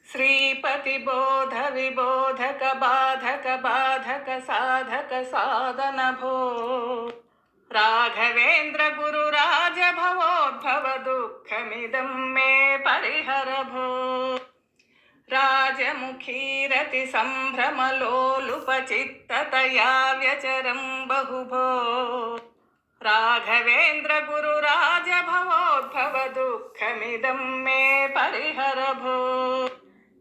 श्रीपति बोध विबोधक बाधक बाधक साधक साधन भो राघवेंद्र गुरुराज भवोद्भव दुःखमिदं मे परिहर भो राजमुखी रति संभ्रमलोलुपचित्ततया व्यचरं बहुभो राघवेंद्र गुरुराज भवोद्भव दुःखमिदं मे परिहर भो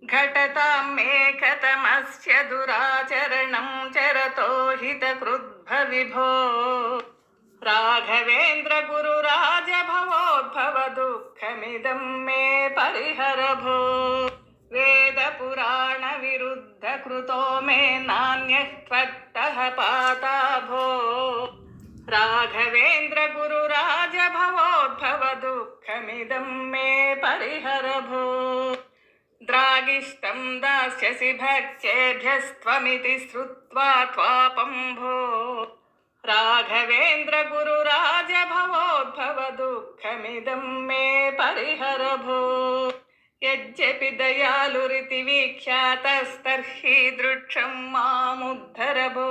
घटतां मे कथमस्य दुराचरणं चरतो हितकृद्भविभो राघवेंद्र गुरुराज भवोद्भव दुःखमिदं मे परिहर भो वेद पुराण विरुद्ध कृतो मे नान्यः त्वत्तः पाता भो राघवेंद्र गुरुराज भवोद्भव दुःखमिदं मे परिहर भो द्रागिष्टं दास्यसि भक्तेभ्यस्त्वमिति श्रुत्वा त्वापं भो राघवेंद्र गुरुराज भवोद्भव दुःखमिदं मे परिहर भो यद्यपि दयालुरिति विख्यातस्तर्हि दृक्षं मामुद्धर भो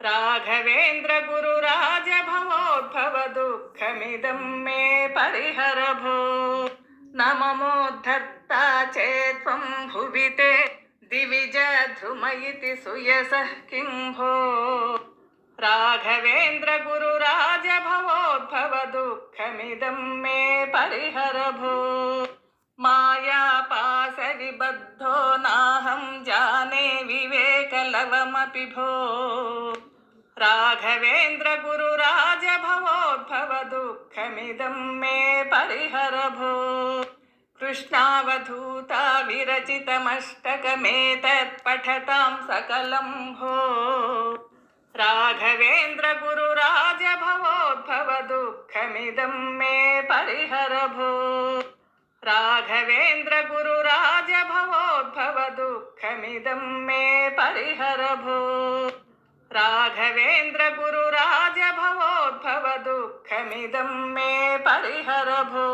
राघवेंद्र गुरुराज भवोद्भव दुःखमिदं मे परिहर भो न ममोद्धर्ता चेत्त्वं भुवि ते दिविज ध्रुम इति सुयसः किं भो राघवेंद्र गुरुराज भवोद्भव दुःखमिदं मे परिहर भो मायापाशविबद्धो नाहं जाने विवेकलवमपि भो राघवेंद्र गुरुराज भवोद्भव दुःखमिदं मे परिहर भो कृष्णावधूता विरचितमष्टकमेतत् पठतां सकलं भो राघवेंद्र गुरुराज भवोद्भव दुःखमिदं मे परिहर भो राघवेंद्र गुरुराज भवोद्भव दुःखमिदं मे परिहर भो राघवेंद्र गुरुराज भवोद्भव दुःखमिदं मे परिहर भो।